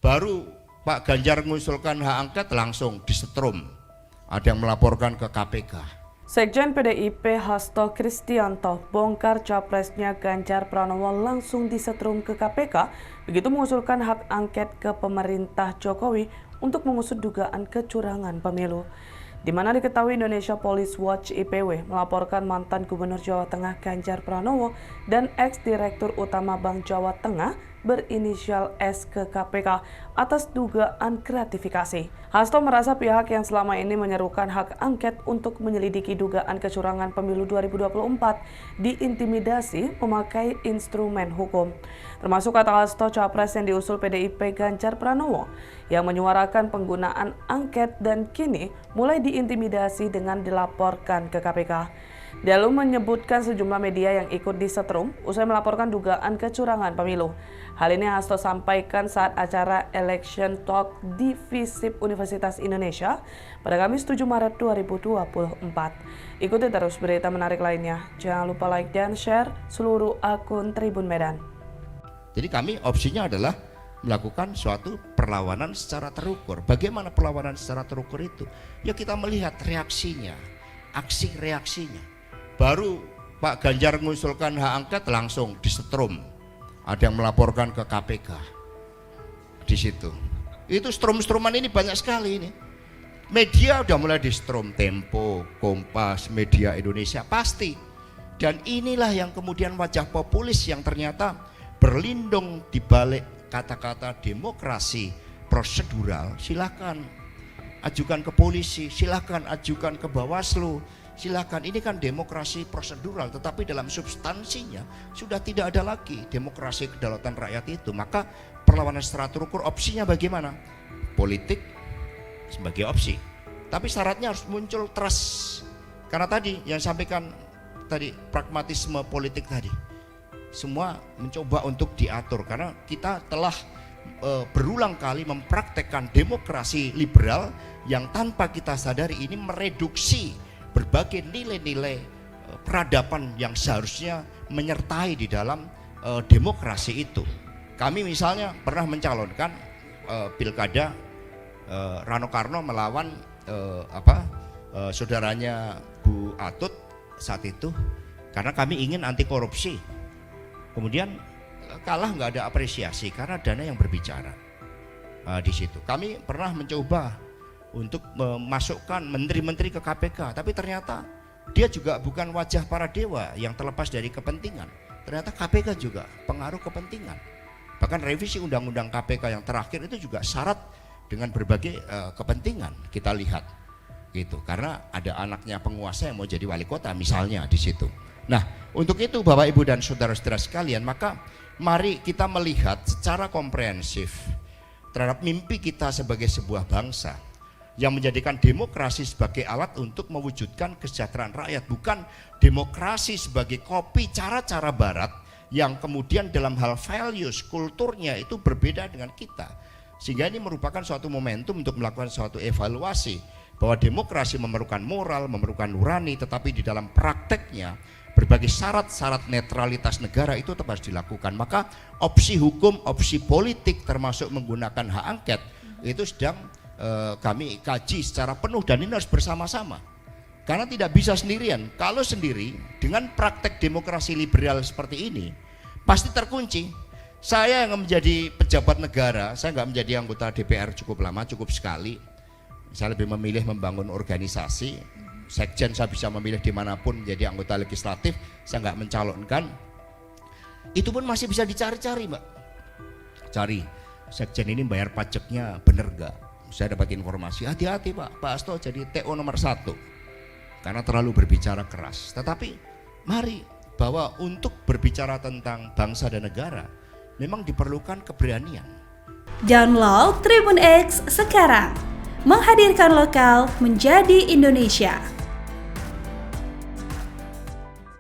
Baru Pak Ganjar mengusulkan hak angket langsung disetrum. Ada yang melaporkan ke KPK. Sekjen PDIP Hasto Kristianto bongkar capresnya Ganjar Pranowo langsung disetrum ke KPK, begitu mengusulkan hak angket ke pemerintah Jokowi untuk mengusut dugaan kecurangan pemilu. Di mana diketahui Indonesia Police Watch IPW melaporkan mantan Gubernur Jawa Tengah Ganjar Pranowo dan ex-direktur utama Bank Jawa Tengah berinisial S ke KPK atas dugaan gratifikasi. Hasto merasa pihak yang selama ini menyerukan hak angket untuk menyelidiki dugaan kecurangan pemilu 2024 diintimidasi memakai instrumen hukum. Termasuk kata Hasto, capres yang diusul PDIP Ganjar Pranowo yang menyuarakan penggunaan angket dan kini mulai diintimidasi dengan dilaporkan ke KPK. Dia lalu menyebutkan sejumlah media yang ikut disetrum usai melaporkan dugaan kecurangan pemilu. Hal ini Hasto sampaikan saat acara Election Talk di FISIP Universitas Indonesia pada Kamis 7 Maret 2024. Ikuti terus berita menarik lainnya. Jangan lupa like dan share seluruh akun Tribun Medan. Jadi kami opsinya adalah melakukan suatu perlawanan secara terukur. Bagaimana perlawanan secara terukur itu? Ya kita melihat reaksinya, aksi reaksinya. Baru Pak Ganjar mengusulkan hak angket langsung disetrum. Ada yang melaporkan ke KPK. Di situ. Itu strum-struman ini banyak sekali ini. Media udah mulai di-strum, Tempo, Kompas, Media Indonesia pasti. Dan inilah yang kemudian wajah populis yang ternyata berlindung di balik kata-kata demokrasi prosedural. Silakan ajukan ke polisi, silakan ajukan ke Bawaslu. Silakan, ini kan demokrasi prosedural, tetapi dalam substansinya sudah tidak ada lagi demokrasi kedaulatan rakyat itu. Maka perlawanan secara terukur opsinya bagaimana? Politik sebagai opsi, tapi syaratnya harus muncul trust. Karena tadi yang sampaikan tadi pragmatisme politik tadi, semua mencoba untuk diatur karena kita telah berulang kali mempraktekkan demokrasi liberal yang tanpa kita sadari ini mereduksi berbagai nilai-nilai peradaban yang seharusnya menyertai di dalam demokrasi itu. Kami misalnya pernah mencalonkan pilkada Rano Karno melawan saudaranya Bu Atut saat itu karena kami ingin anti korupsi. Kemudian kalah, nggak ada apresiasi karena dana yang berbicara. Di situ kami pernah mencoba untuk memasukkan menteri-menteri ke KPK, tapi ternyata dia juga bukan wajah para dewa yang terlepas dari kepentingan. Ternyata KPK juga pengaruh kepentingan. Bahkan revisi undang-undang KPK yang terakhir itu juga syarat dengan berbagai kepentingan. Kita lihat gitu, karena ada anaknya penguasa yang mau jadi wali kota misalnya di situ. Nah, untuk itu Bapak Ibu dan saudara-saudara sekalian, maka mari kita melihat secara komprehensif terhadap mimpi kita sebagai sebuah bangsa yang menjadikan demokrasi sebagai alat untuk mewujudkan kesejahteraan rakyat, bukan demokrasi sebagai kopi cara-cara barat yang kemudian dalam hal values, kulturnya itu berbeda dengan kita. Sehingga ini merupakan suatu momentum untuk melakukan suatu evaluasi bahwa demokrasi memerlukan moral, memerlukan nurani, tetapi di dalam prakteknya berbagai syarat-syarat netralitas negara itu tetap harus dilakukan. Maka opsi hukum, opsi politik termasuk menggunakan hak angket itu sedang kami kaji secara penuh dan ini harus bersama-sama karena tidak bisa sendirian. Kalau sendiri dengan praktek demokrasi liberal seperti ini pasti terkunci. Saya yang menjadi pejabat negara, saya nggak menjadi anggota DPR cukup lama, cukup sekali. Saya lebih memilih membangun organisasi. Sekjen saya bisa memilih dimanapun menjadi anggota legislatif, saya nggak mencalonkan. Itu pun masih bisa dicari-cari, Mbak. Cari sekjen ini bayar pajaknya bener nggak? Saya dapat informasi, hati-hati Pak Hasto jadi TO nomor 1 karena terlalu berbicara keras. Tetapi mari bahwa untuk berbicara tentang bangsa dan negara memang diperlukan keberanian. Download Tribun X sekarang, menghadirkan lokal menjadi Indonesia.